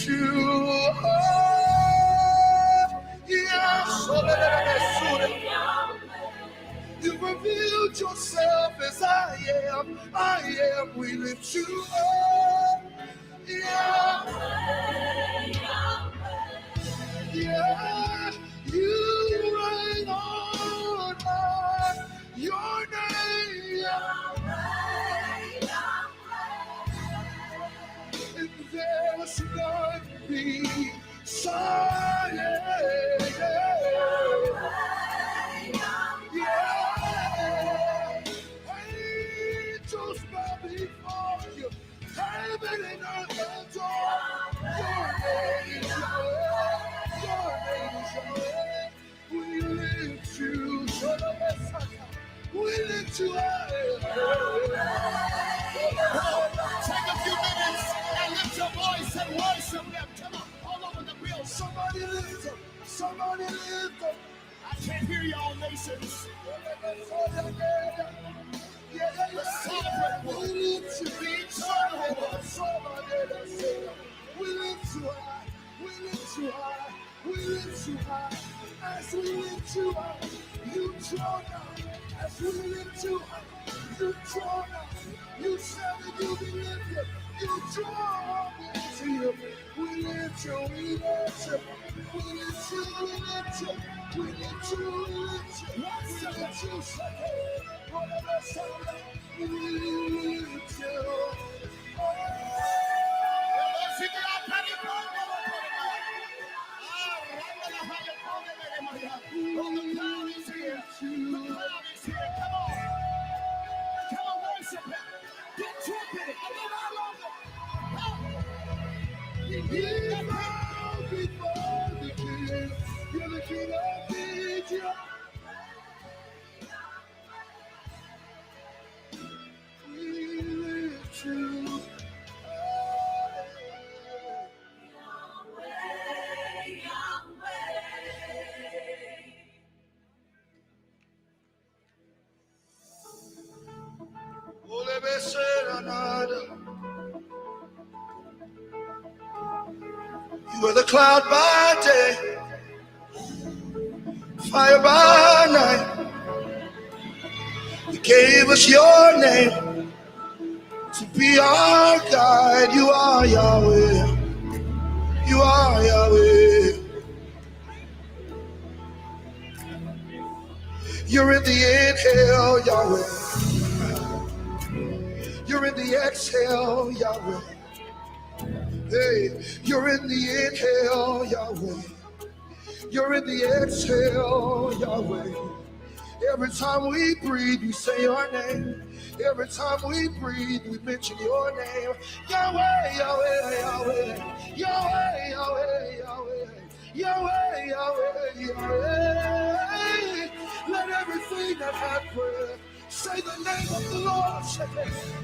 you up. Yes, you revealed yourself as I am. We lift you up. Yeah, you reign on high. Your name, and there's none beside. Yeah, angels bow before you. Heaven and earth adore. Your name is Yahweh. Your name is Yahweh. We lift you. We lift you high. Take a few minutes and lift your voice and worship them. Come on, all over the building. Somebody lift them. Somebody lift them. I can't hear y'all, nations. The sovereign one. We lift you. The eternal one. We lift you high. We lift you high. We lift you high. As we lift you high, you draw down. As we lift you high, you draw down. You said that you be lifted. You draw me to you. We lift you. We lift you. We lift you. We lift you. We lift you. We lift you. We lift you. We lift you. Oh, the cloud is here. The cloud is here. Come on. Come on, worship him. Get tripping. A little longer. He bow before the king. You're the king of kings. We lift you. You are the cloud by day, fire by night. You gave us your name to be our guide. You are Yahweh. You are Yahweh. You're in the inhale, Yahweh. You're in the exhale, Yahweh. Hey, you're in the inhale, Yahweh. You're in the exhale, Yahweh. Every time we breathe, we say your name. Every time we breathe, we mention your name. Yahweh, Yahweh, Yahweh. Yahweh, Yahweh, Yahweh. Yahweh, Yahweh, Yahweh. Let everything that has breath say the name of the Lord.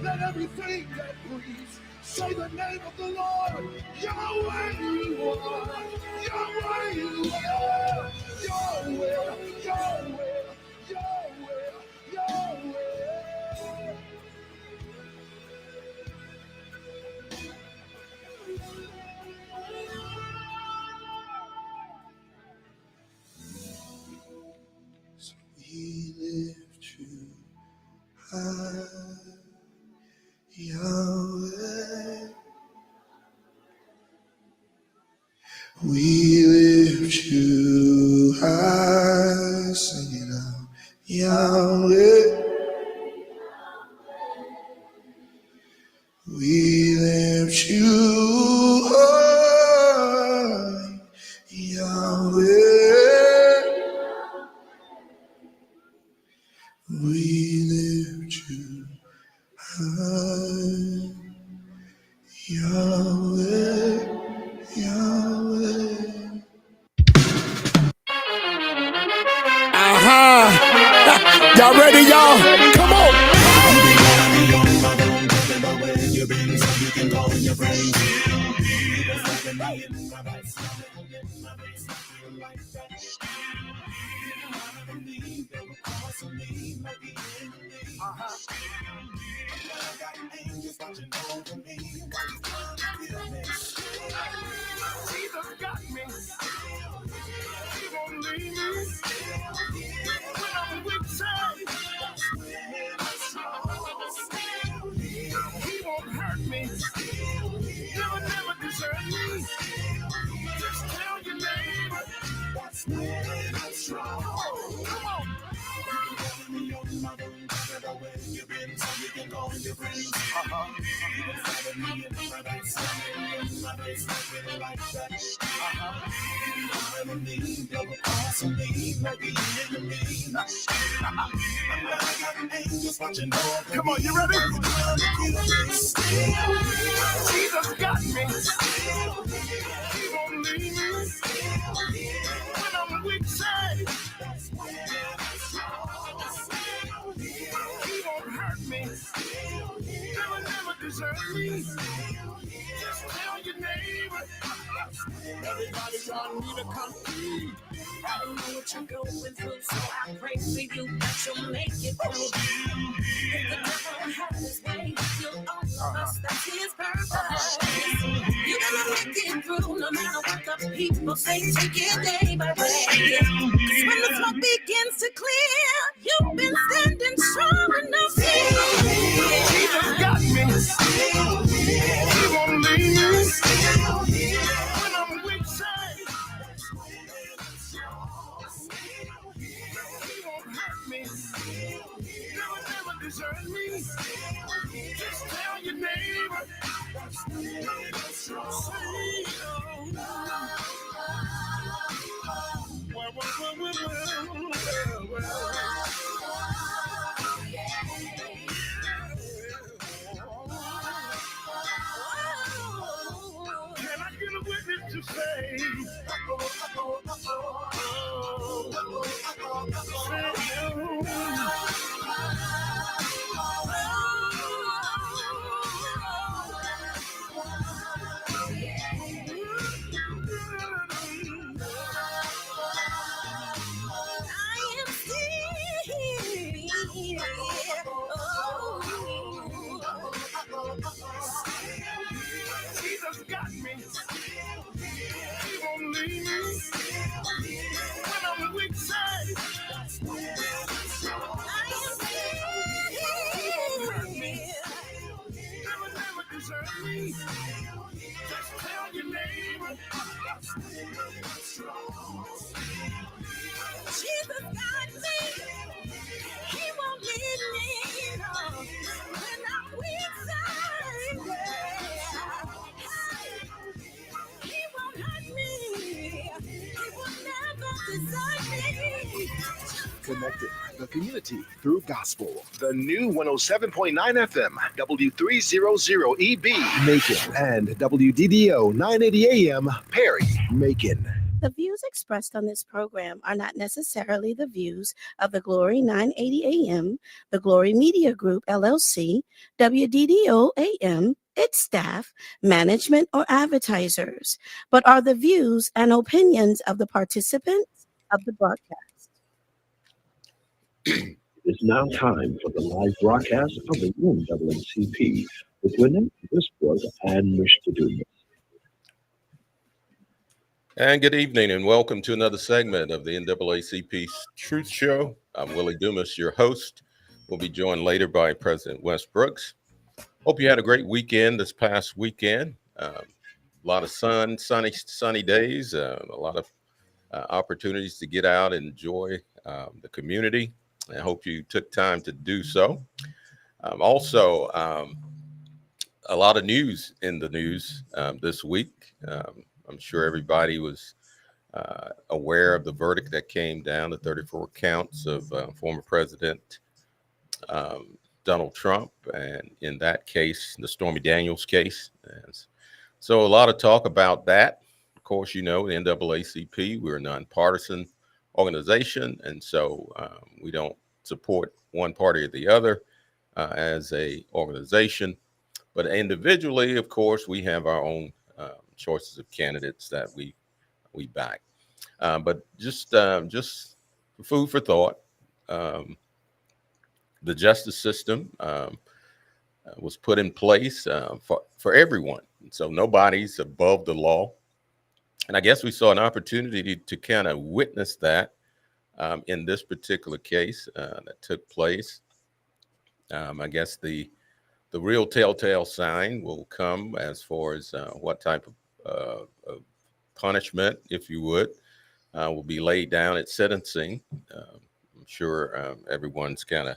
Let everything that breathes say the name of the Lord. Yahweh, you are. Yahweh, you are. Yahweh, Yahweh, Yahweh, Yahweh. So we lift you high, Yahweh. We lift you high, sing it out, Yahweh. We lift you high, Yahweh. We lift you high, Yahweh, Yahweh. Y'all ready, y'all? Come on. got me. He won't leave me when I'm weak. He won't hurt me. Never desert me. Just tell your neighbor. That's when I'm strong. Come on. You've been so you can go in your brains. Come on, you ready? Jesus got me. He won't leave me when I'm weak. He won't hurt me. Never desert me. Just tell your neighbor. Everybody want me to come through. I don't know what you're going through, so I pray for you that you'll make it through. If the devil has his way, he'll own us, that's his purpose. You gotta make it through, no matter what the people say, take it day by day. 'Cause when the smoke begins to clear, you've been standing strong enough. Jesus got me. He won't leave me when I'm weak. He won't hurt me. Never desert me. Just tell your neighbor. Can I get a witness to say? Jesus got me. He won't leave me when I'm weak. Never desert me. Just tell your neighbor. Jesus got me. He won't leave me when I'm weak. He won't hurt me. He will never desert me. Connecting the community through gospel. The new 107.9 FM, W300EB, Macon, and WDDO 980 AM, Perry, Macon. The views expressed on this program are not necessarily the views of the Glory 980 AM, the Glory Media Group, LLC, WDDO AM, its staff, management, or advertisers, but are the views and opinions of the participants of the broadcast. It is now time for the live broadcast of the NAACP with GWENETTE, WESTBROOKS, and Mr. DUMAS. And good evening and welcome to another segment of the NAACP Truth Show. I'm Willie Dumas, your host. We'll be joined later by President Westbrooks. Hope you had a great weekend this past weekend. A lot of sunny days, a lot of opportunities to get out and enjoy the community. I hope you took time to do so. Also, a lot of news in the news this week. I'm sure everybody was aware of the verdict that came down, the 34 counts of former President Donald Trump, and in that case, the Stormy Daniels case. And so a lot of talk about that. Of course, you know, the NAACP, we're a nonpartisan organization, and so we don't support one party or the other as a organization. But individually, of course, we have our own choices of candidates that we back. But just food for thought. The justice system was put in place for everyone. So nobody's above the law. And I guess we saw an opportunity to kind of witness that in this particular case that took place. I guess the real telltale sign will come as far as what type of punishment, if you would, will be laid down at sentencing. I'm sure everyone's kind of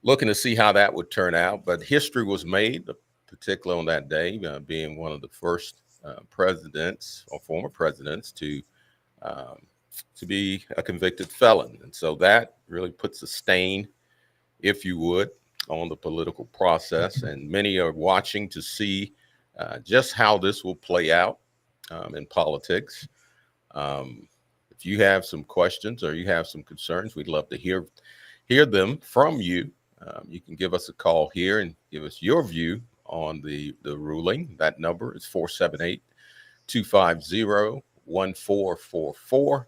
looking to see how that would turn out. But history was made, particularly on that day, being one of the first presidents or former presidents to be a convicted felon. And so that really puts a stain, if you would, on the political process. And many are watching to see just how this will play out in politics. If you have some questions or you have some concerns, we'd love to hear them from you. You can give us a call here and give us your view on the ruling. That number is 478-250-1444.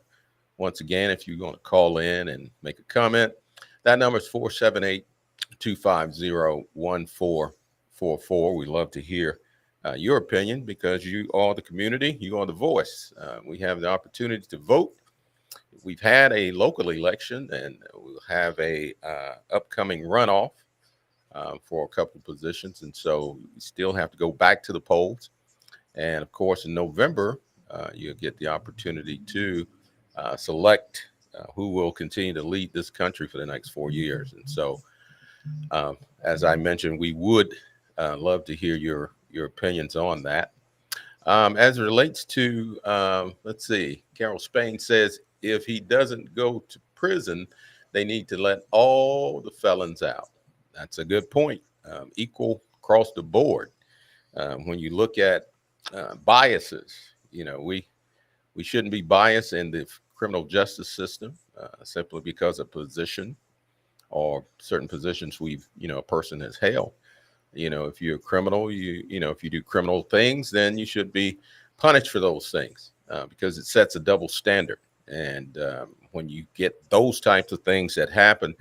Once again, if you want to call in and make a comment, that number is 478-250-1444. We love to hear your opinion because you are the community, you are the voice. We have the opportunity to vote. We've had a local election, and we'll have a upcoming runoff for a couple of positions, and so we still have to go back to the polls. And of course, in November, you'll get the opportunity to select who will continue to lead this country for the next 4 years. And so, as I mentioned, we would love to hear your opinions on that. As it relates to, let's see, Carol Spain says, if he doesn't go to prison, they need to let all the felons out. That's a good point. Equal across the board. When you look at biases, we shouldn't be biased in the criminal justice system simply because of position or certain positions a person has held. If you're a criminal, if you do criminal things, then you should be punished for those things because it sets a double standard. And when you get those types of things that happen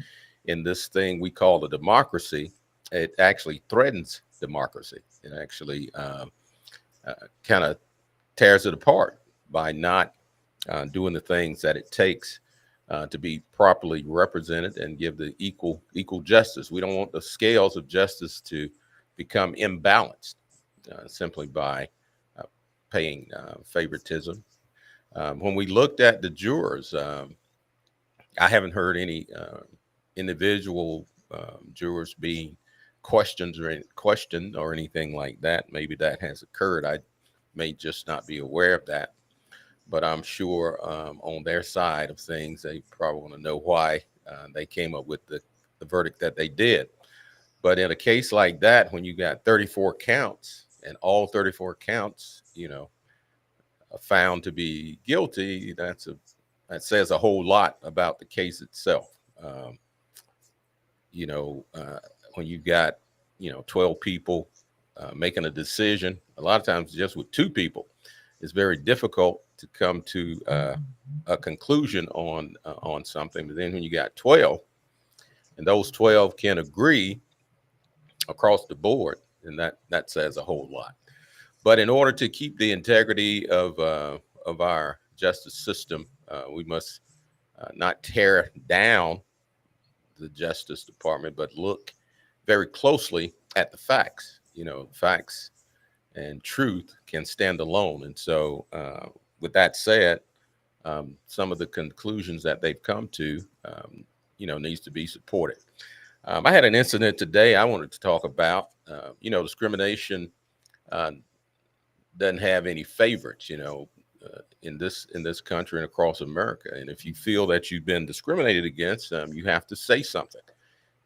in this thing we call a democracy, it actually threatens democracy. It actually kind of tears it apart by not doing the things that it takes to be properly represented and give the equal justice. We don't want the scales of justice to become imbalanced simply by paying favoritism. When we looked at the jurors, I haven't heard any individual jurors being questioned or anything like that. Maybe that has occurred. I may just not be aware of that. But I'm sure on their side of things, they probably want to know why they came up with the verdict that they did. But in a case like that, when you got 34 counts and all 34 counts, found to be guilty, that says a whole lot about the case itself. When you've got 12 people making a decision, a lot of times just with 2 people, it's very difficult to come to a conclusion on something. But then when you got 12, and those 12 can agree across the board, and that says a whole lot. But in order to keep the integrity of our justice system, we must not tear down the Justice Department, but look very closely at the facts. Facts and truth can stand alone. And so with that said, some of the conclusions that they've come to, needs to be supported. I had an incident today I wanted to talk about. Discrimination doesn't have any favorites, in this country and across America. And if you feel that you've been discriminated against, you have to say something.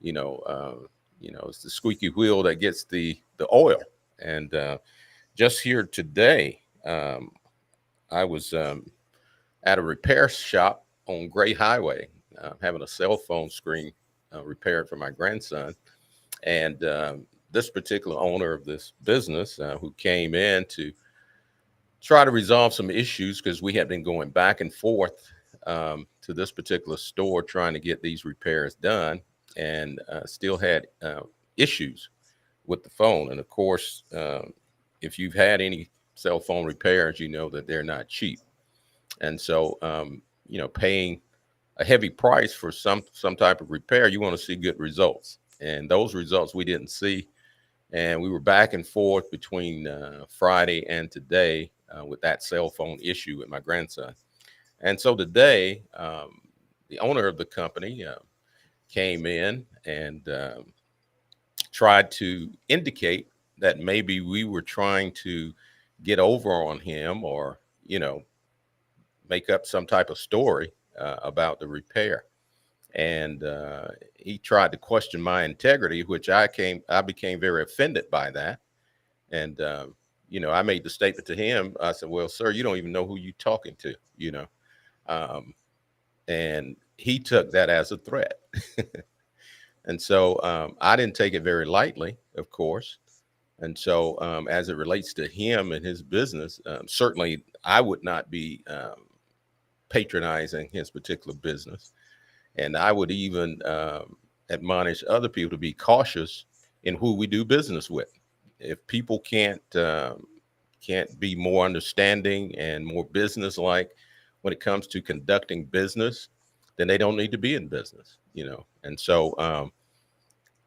It's the squeaky wheel that gets the oil. And just here today, I was at a repair shop on Gray Highway, having a cell phone screen repaired for my grandson. And this particular owner of this business who came in to try to resolve some issues, because we had been going back and forth to this particular store trying to get these repairs done, and still had issues with the phone. And of course, if you've had any cell phone repairs, you know that they're not cheap. And so, paying a heavy price for some type of repair, you want to see good results. And those results we didn't see. And we were back and forth between Friday and today with that cell phone issue with my grandson. And so today, the owner of the company came in and tried to indicate that maybe we were trying to get over on him, or, make up some type of story about the repair. And he tried to question my integrity, which I became very offended by that. And, I made the statement to him. I said, well, sir, you don't even know who you're talking to, and he took that as a threat. And so I didn't take it very lightly, of course. And so as it relates to him and his business, certainly I would not be patronizing his particular business. And I would even admonish other people to be cautious in who we do business with. If people can't be more understanding and more business-like when it comes to conducting business, then they don't need to be in business, And so,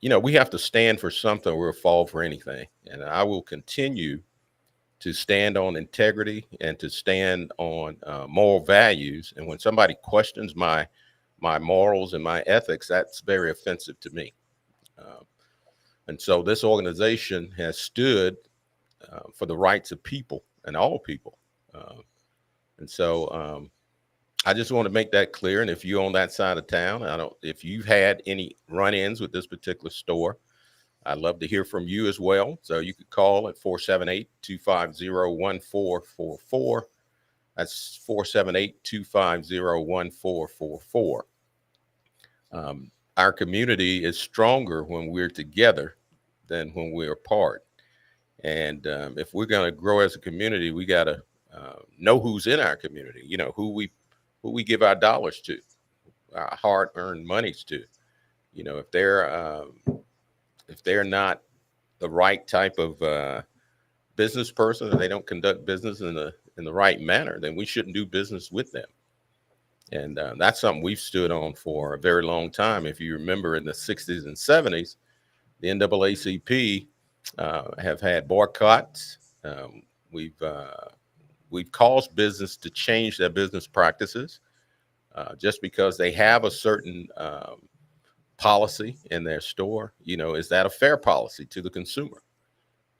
we have to stand for something or we'll fall for anything. And I will continue to stand on integrity and to stand on moral values. And when somebody questions my morals and my ethics, that's very offensive to me. And so this organization has stood for the rights of people and all people. And so I just want to make that clear. And if you're on that side of town, if you've had any run-ins with this particular store, I'd love to hear from you as well. So you could call at 478-250-1444. That's 478-250-1444. Our community is stronger when we're together than when we're apart. And if we're going to grow as a community, we got to know who's in our community, who we give our dollars to, our hard-earned monies to. If they're not the right type of business person, or they don't conduct business in the right manner, then we shouldn't do business with them. And that's something we've stood on for a very long time. If you remember, in the 60s and 70s, the NAACP have had boycotts. We've caused business to change their business practices just because they have a certain policy in their store. Is that a fair policy to the consumer?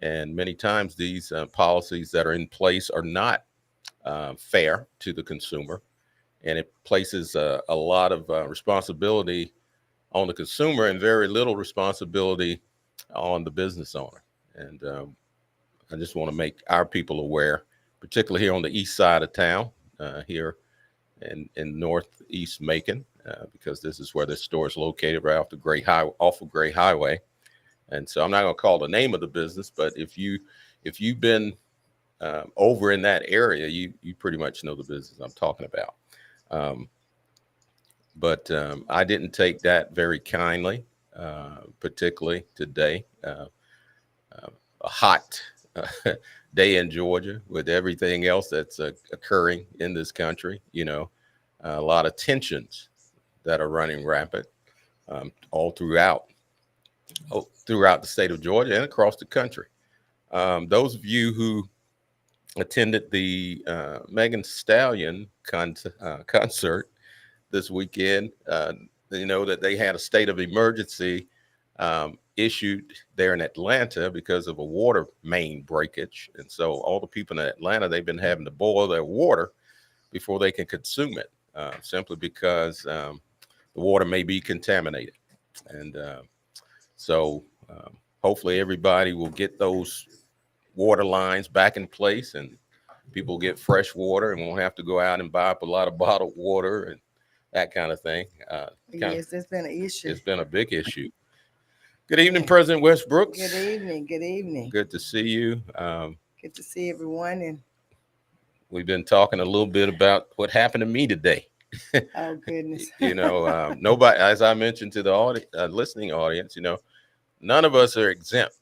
And many times these policies that are in place are not fair to the consumer. And it places a lot of responsibility on the consumer and very little responsibility on the business owner. And I just want to make our people aware, particularly here on the east side of town, here in northeast Macon, because this is where this store is located, right off of Gray Highway. And so I'm not going to call the name of the business, but if you've been over in that area, you pretty much know the business I'm talking about. But I didn't take that very kindly, particularly today. A hot day in Georgia with everything else that's occurring in this country. A lot of tensions that are running rampant all throughout the state of Georgia and across the country. Those of you who attended the Megan Thee Stallion concert this weekend, that they had a state of emergency issued there in Atlanta because of a water main breakage. And so all the people in Atlanta, they've been having to boil their water before they can consume it, simply because the water may be contaminated. And so hopefully everybody will get those water lines back in place and people get fresh water and won't have to go out and buy up a lot of bottled water and that kind of thing. Yes, it's been an issue. It's been a big issue. Good evening, President WESTBROOKS. Good evening. Good evening. Good to see you. Good to see everyone. And we've been talking a little bit about what happened to me today. oh goodness. Nobody, as I mentioned to the listening audience, none of us are exempt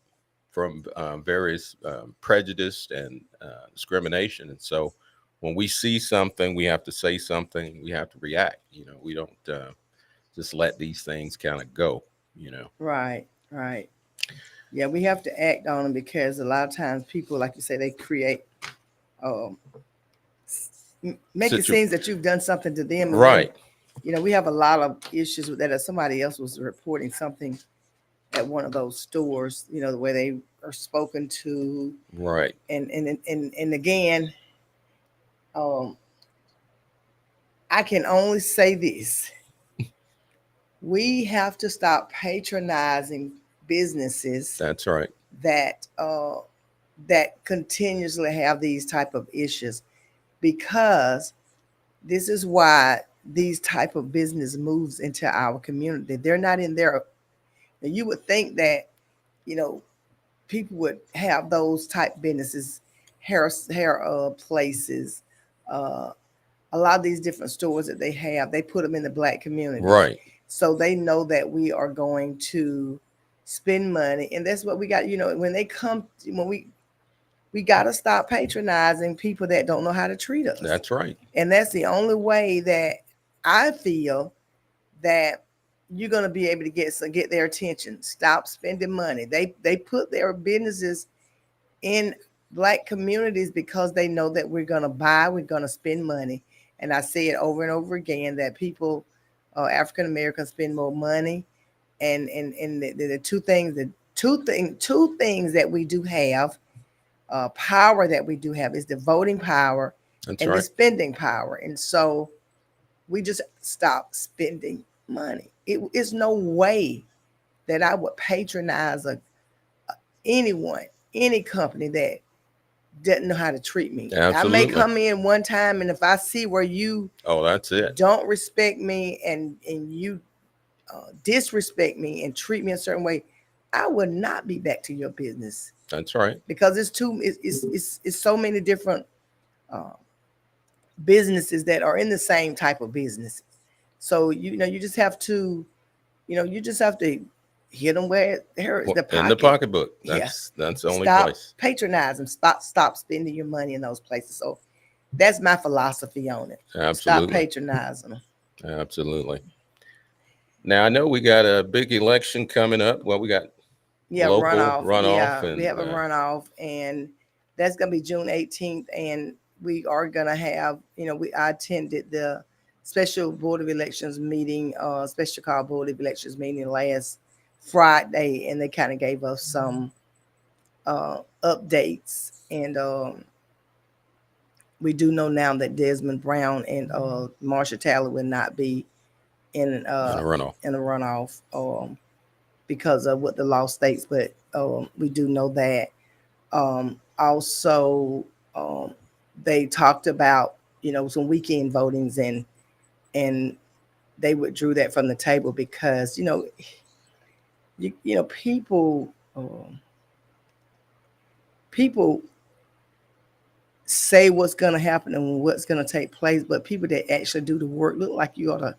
from various prejudice and discrimination. And so when we see something, we have to say something, we have to react. We don't just let these things kind of go. Right. Yeah, we have to act on them because a lot of times people, like you say, they create, make it seem that you've done something to them. Right. Then, we have a lot of issues with that. As somebody else was reporting something at one of those stores, the way they are spoken to. Right. And again, I can only say this. We have to stop patronizing businesses. That's right. That continuously have these type of issues, because this is why these type of business moves into our community. They're not in there. You would think that, people would have those type businesses, hair places, a lot of these different stores that they put them in the Black community. Right. So they know that we are going to spend money. And that's what we got, when they come, when we got to stop patronizing people that don't know how to treat us. That's right. And that's the only way that I feel that you're going to be able to get their attention. Stop spending money. They put their businesses in Black communities because they know that we're going to spend money. And I say it over and over again that people, African Americans, spend more money. And the two things that we do have, power that we do have, is the voting power. That's and right. The spending power. And so we just stop spending money. It is no way that I would patronize anyone, any company that doesn't know how to treat me. Absolutely. I may come in one time, and if I see where you that's it, don't respect me and you disrespect me and treat me a certain way, I would not be back to your business. That's right. Because it's so many different businesses that are in the same type of business. So you just have to hit them where it hurts. In the pocketbook. That's the only place. Stop patronizing. Stop spending your money in those places. So that's my philosophy on it. Absolutely. Stop patronizing them. Absolutely. Now I know we got a big election coming up. Well, we got local runoff. Yeah, and we have a runoff, and that's gonna be June 18th, and we are gonna have, I attended the special board of elections meeting, special call board of elections meeting last Friday, and they kind of gave us some updates, and we do know now that Desmond Brown and Marsha Taylor will not be in a runoff because of what the law states, but we do know that. Also, they talked about some weekend votings, and they withdrew that from the table because people say what's going to happen and what's going to take place, but people that actually do the work look like you ought to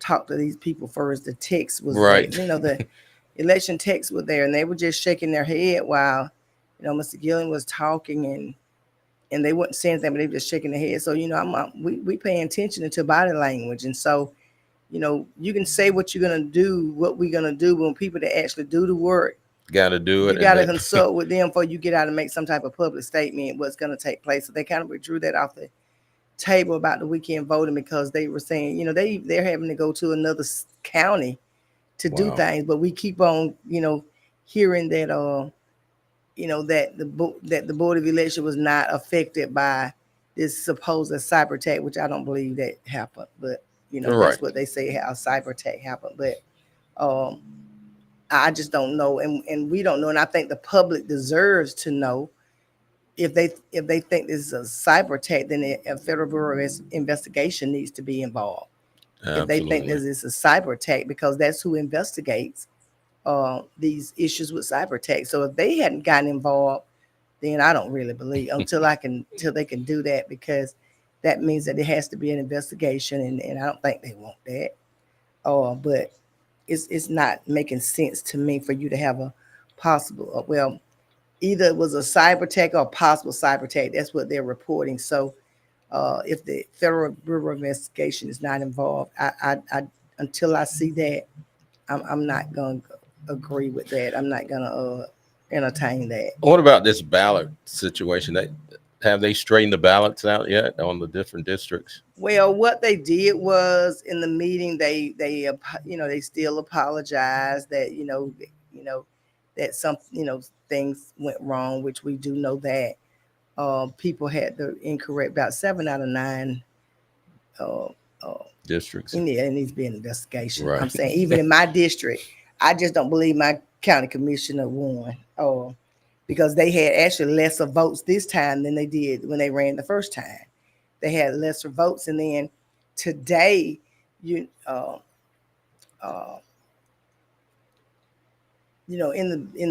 talk to these people first. The text was right. There. The election text was there, and they were just shaking their head while Mr. Gillen was talking, and they wouldn't say anything, but they were just shaking their head. So we paying attention to body language, and so you can say what you're gonna do, what we're gonna do, when people that actually do the work got to do it. You got to consult with them before you get out and make some type of public statement what's going to take place. So they kind of withdrew that off the table about the weekend voting because they were saying, they're having to go to another county to do things. But we keep on, hearing that, that the board of election was not affected by this supposed cyber attack, which I don't believe that happened. But that's what they say, how a cyber attack happened. But I just don't know, and we don't know, and I think the public deserves to know. If they think this is a cyber attack, then a Federal Bureau of Investigation needs to be involved. Absolutely. If they think this is a cyber attack, because that's who investigates these issues with cyber attacks. So if they hadn't gotten involved, then I don't really believe until they can do that, because that means that it has to be an investigation, and I don't think they want that. But it's not making sense to me for you to have a possible, either it was a cyber attack or a possible cyber attack. That's what they're reporting. So if the Federal Bureau of Investigation is not involved, I until I see that, I'm not going to agree with that. I'm not going to entertain that. What about this ballot situation? Have they straightened the ballots out yet on the different districts? Well, what they did was in the meeting, they they still apologized that that some things went wrong, which we do know that people had the incorrect about 7 out of 9 Districts. It needs to be an investigation. Right. I'm saying even in my district, I just don't believe my county commissioner won. Because they had actually lesser votes this time than they did when they ran the first time. They had lesser votes, and then today, in the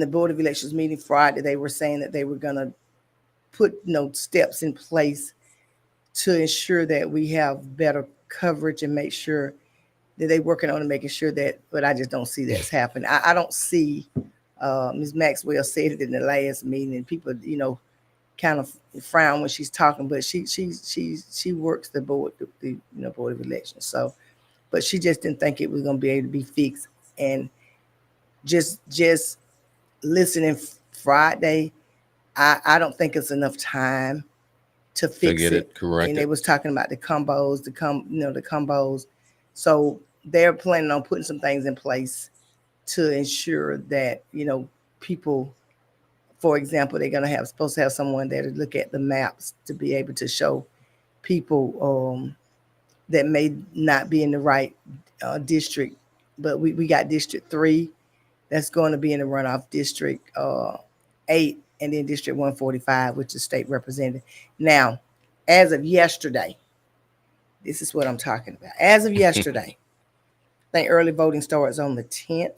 Board of Elections meeting Friday, they were saying that they were going to put steps in place to ensure that we have better coverage and make sure that they're working on and making sure that. But I just don't see that's happening. I don't see. Ms. Maxwell said it in the last meeting, and people, kind of frown when she's talking, but she works the board, the Board of Elections. So, but she just didn't think it was going to be able to be fixed. And just listening Friday, I don't think it's enough time to fix it. Correct. And they was talking about the combos, the combos. So they're planning on putting some things in place to ensure that people, for example, they're gonna supposed to have someone there to look at the maps to be able to show people that may not be in the right district. But we got District 3 that's going to be in the runoff, District 8, and then District 145, which is state representative. Now, as of yesterday, this is what I'm talking about. As of yesterday, I think early voting starts on the 10th.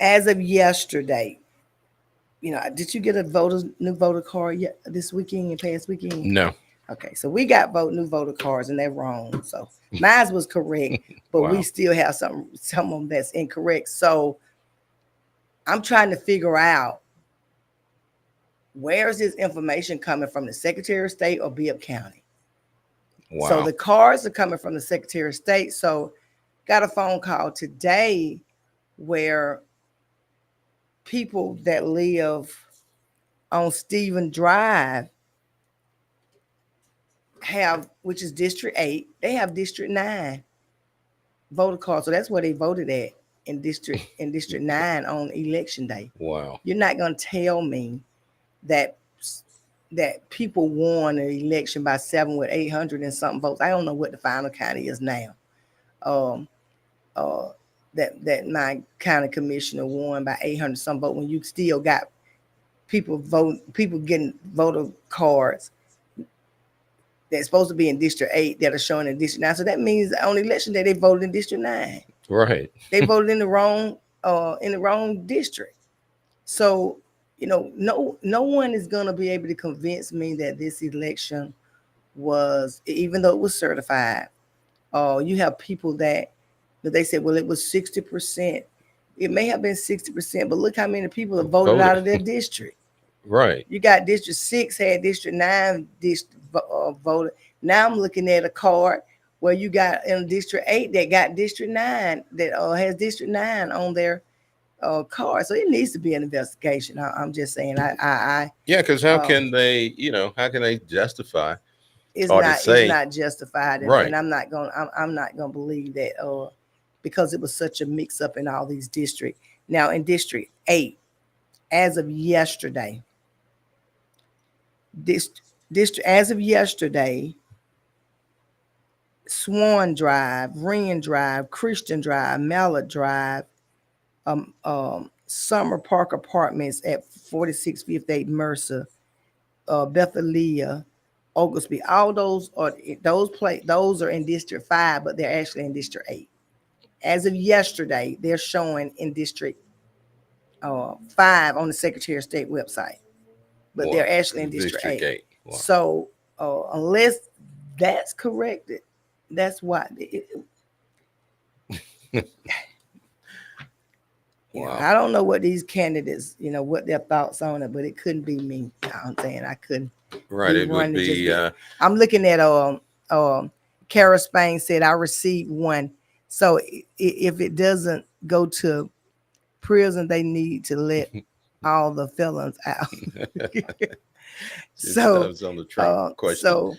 As of yesterday, did you get a new voter card yet this weekend and past weekend? No. Okay, so we got new voter cards and they're wrong. So mine was correct, but Wow. we still have some of them that's incorrect. So I'm trying to figure out, where is this information coming from, the Secretary of State or Bibb County? Wow. So the cards are coming from the Secretary of State. So got a phone call today where people that live on Stephen Drive which is District 8, they have District 9 voter cards. So that's where they voted at in District 9 on election day. Wow. You're not going to tell me that people won an election by 7 with 800 and something votes. I don't know what the final count is now. That my county commissioner won by 800 some vote when you still got people getting voter cards that's supposed to be in District 8 that are showing in District 9. So that means on election day they voted in District 9. Right. They voted in the wrong district. So no one is going to be able to convince me that this election was, even though it was certified. You have people that they said, well, it was 60%. It may have been 60%, but look how many people have voted out of their district. Right. You got District 6 had District 9 voted. Now I'm looking at a card where you got in District 8 that got District 9 that has District 9 on their card. So it needs to be an investigation. I'm just saying. Yeah, because how can they justify? It's not justified, right? And I'm not gonna believe that because it was such a mix up in all these districts. Now in District 8, as of yesterday, Swan Drive, Wren Drive, Christian Drive, Mallard Drive, Summer Park Apartments at 4658 Mercer, Bethalia, Oglesby, all those are in District 5, but they're actually in District 8. As of yesterday, they're showing in District 5 on the Secretary of State website, but they're actually in District 8. Wow. So unless that's corrected, that's why. Wow. I don't know what these candidates, what their thoughts on it, but it couldn't be me. You know what I'm saying? I couldn't. Right. It would be. I'm looking at Kara Spain said I received one. So if it doesn't go to prison, they need to let all the felons out. So on the Trump question.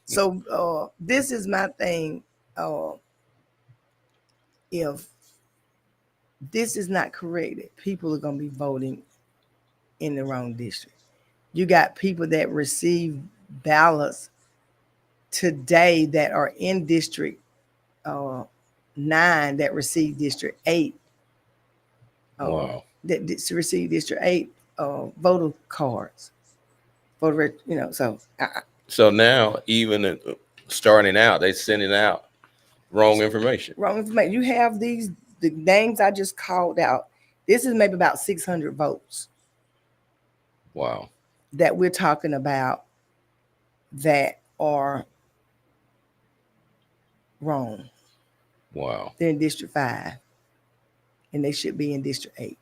So this is my thing. If this is not corrected, people are going to be voting in the wrong district. You got people that receive ballots today that are in District 9 that receive District 8. Wow. That receive District 8 voter cards. So now, even starting out, they're sending out wrong information. Wrong information. You have the names I just called out. This is maybe about 600 votes. Wow. That we're talking about that are wrong. Wow. They're in District 5 and they should be in District 8.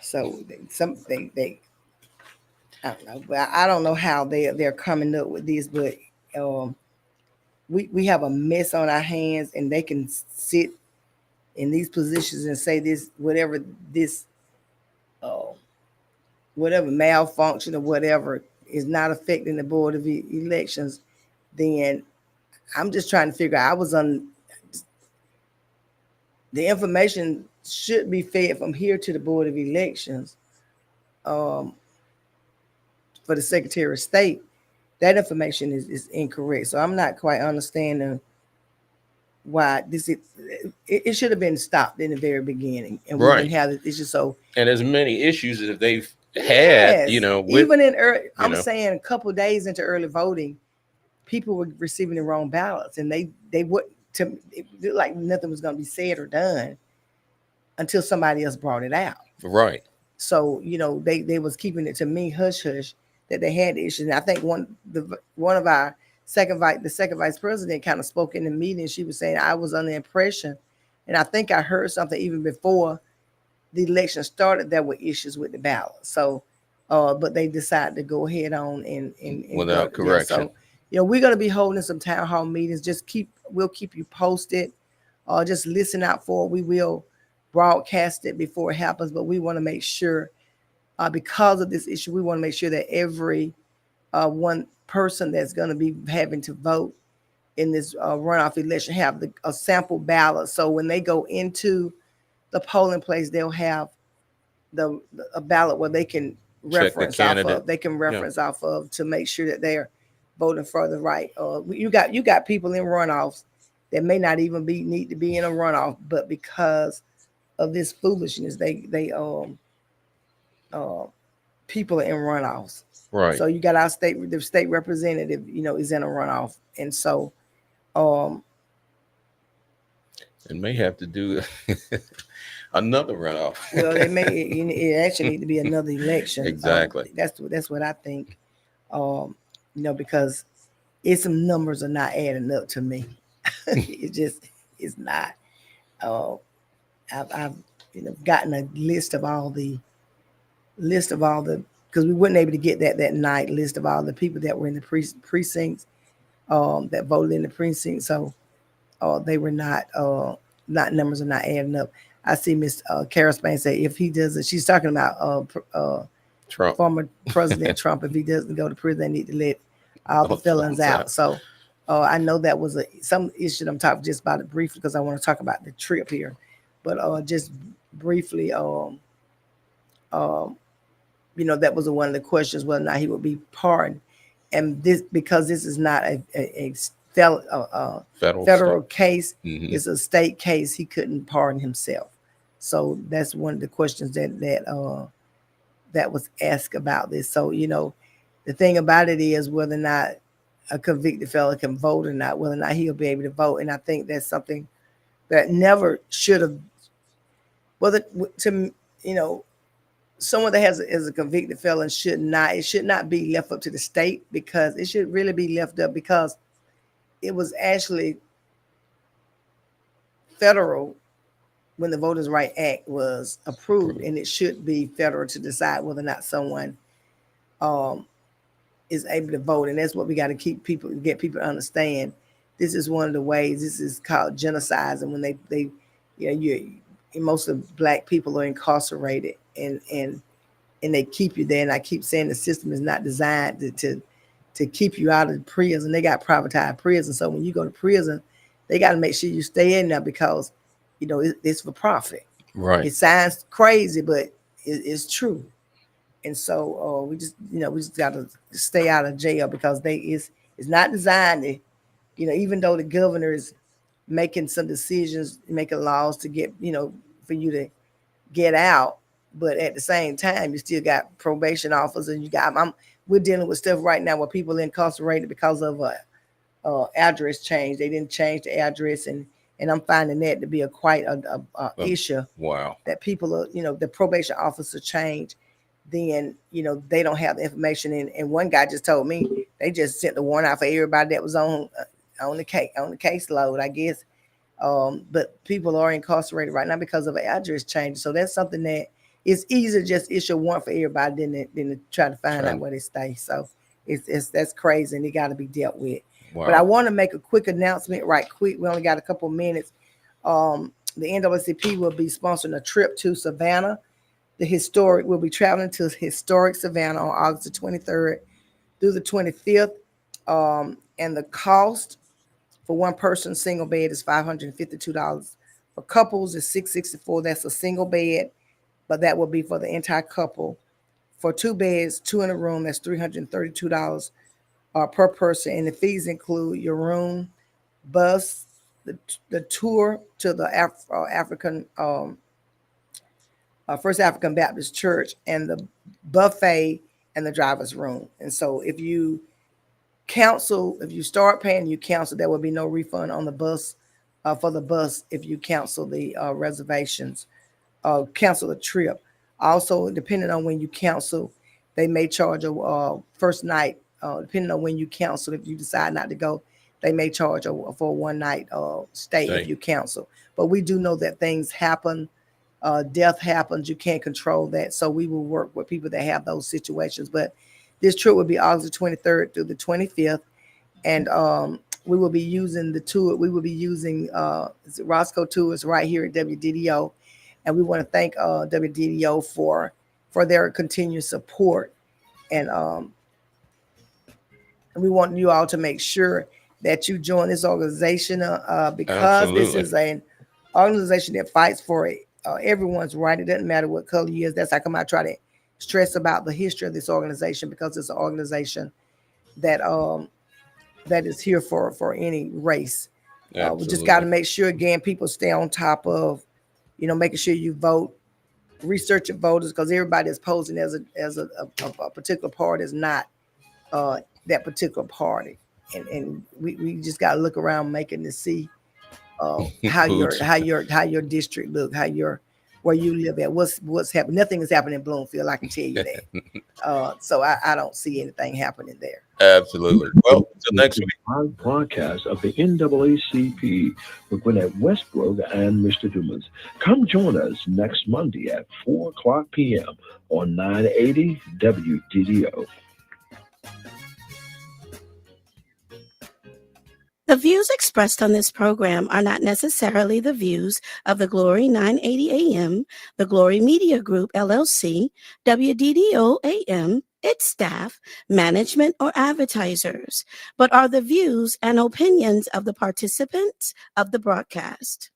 So they I don't know, but I don't know how they're coming up with this, but we have a mess on our hands, and they can sit in these positions and say this, whatever malfunction or whatever is not affecting the Board of Elections. Then I'm just trying to figure out. I was on the information should be fed from here to the Board of Elections for the Secretary of State. That information is incorrect. So I'm not quite understanding why it should have been stopped in the very beginning, and we didn't have this issue. So and as many issues as they've had, even in early, I'm saying a couple of days into early voting, people were receiving the wrong ballots, and they would it looked like nothing was going to be said or done until somebody else brought it out. Right. So they was keeping it to me hush hush that they had issues. And I think one of our the second vice president kind of spoke in the meeting. She was saying, I was under the impression, and I think I heard something even before the election started, there were issues with the ballot. So, but they decided to go ahead on and without correction. So, we're going to be holding some town hall meetings. We'll keep you posted. Just listen out for it. We will broadcast it before it happens, but we want to make sure, because of this issue, we want to make sure that every one person that's going to be having to vote in this runoff election have a sample ballot. So when they go into the polling place, they'll have a ballot where they can reference off of. They can reference off of to make sure that they're voting for the right. You got people in runoffs that may not even need to be in a runoff, but because of this foolishness, they people are in runoffs. Right. So you got the state representative, is in a runoff, and so and may have to do another runoff. Well, it actually need to be another election. Exactly. That's what I think. Because some numbers are not adding up to me. It's not. I've gotten a list of all the because we weren't able to get that night list of all the people that were in the precincts that voted in the precinct. So they were not numbers are not adding up. I see Miss Kara Spain say if he doesn't, she's talking about Trump, former President Trump. If he doesn't go to prison, they need to let all the felons out. So I know that was some issue I'm talking just about it briefly because I want to talk about the trip here, but just briefly, that was one of the questions whether or not he would be pardoned, and because this is not a federal case, it's a state case. He couldn't pardon himself, so that's one of the questions that was asked about this. So the thing about it is whether or not a convicted felon can vote or not, whether or not he'll be able to vote, and I think that's something that never should have. Someone that is a convicted felon should not be left up to the state, because it should really be left up because it was actually federal when the Voters' Right Act was approved, and it should be federal to decide whether or not someone is able to vote. And that's what we got to get people to understand. This is one of the ways. This is called genocide. And when they most of Black people are incarcerated, and they keep you there. And I keep saying the system is not designed to keep you out of prison. They got privatized prison. So when you go to prison, they got to make sure you stay in there because, it's for profit. Right. It sounds crazy, but it's true. And so we just got to stay out of jail because it's not designed to, even though the governor is making some decisions, making laws to get, for you to get out. But at the same time, you still got probation officers. We're dealing with stuff right now where people are incarcerated because of address change. They didn't change the address, and I'm finding that to be quite a issue. Wow. That people are, the probation officer change, then they don't have the information. And one guy just told me they just sent the warrant out for everybody that was on the caseload, I guess. But people are incarcerated right now because of address change. So that's something that it's easier to just issue a warrant for everybody than to try to find out where they stay. So that's crazy, and it got to be dealt with. Wow. But I want to make a quick announcement right quick. We only got a couple minutes. The NAACP will be sponsoring a trip to Savannah. We'll be traveling to historic Savannah on August the 23rd through the 25th. And the cost for one person single bed is $552. For couples is $664. That's a single bed, but that will be for the entire couple. For two beds, two in a room, that's $332 per person. And the fees include your room, bus, the tour to the First African Baptist Church, and the buffet and the driver's room. And so if you start paying, you cancel, there will be no refund on the bus for the bus if you cancel the reservations, cancel the trip. Also, depending on when you cancel, they may charge a first night. Depending on when you cancel, if you decide not to go, they may charge for a one night stay if you cancel. But we do know that things happen. Death happens. You can't control that. So we will work with people that have those situations. But this trip will be August 23rd through the 25th. And we will be using the tour. We will be using Roscoe Tours right here at WDDO. And we want to thank WDDO for their continued support. And we want you all to make sure that you join this organization because Absolutely. This is an organization that fights for everyone's right. It doesn't matter what color you is. That's how come I try to stress about the history of this organization, because it's an organization that is here for any race. We just got to make sure, again, people stay on top of, making sure you vote, research your voters, because everybody is posing as a particular party is not that particular party, and we just got to look around, making to see how your district look, where you live at, what's happening. Nothing is happening in Bloomfield, I can tell you that. So I don't see anything happening there. Absolutely. Well, until next week. Live broadcast of the NAACP with Gwinnett Westbrook and Mr. Dumas. Come join us next Monday at 4:00 p.m. on 980 WDDO. The views expressed on this program are not necessarily the views of the Glory 980 AM, the Glory Media Group, LLC, WDDO AM, its staff, management, or advertisers, but are the views and opinions of the participants of the broadcast.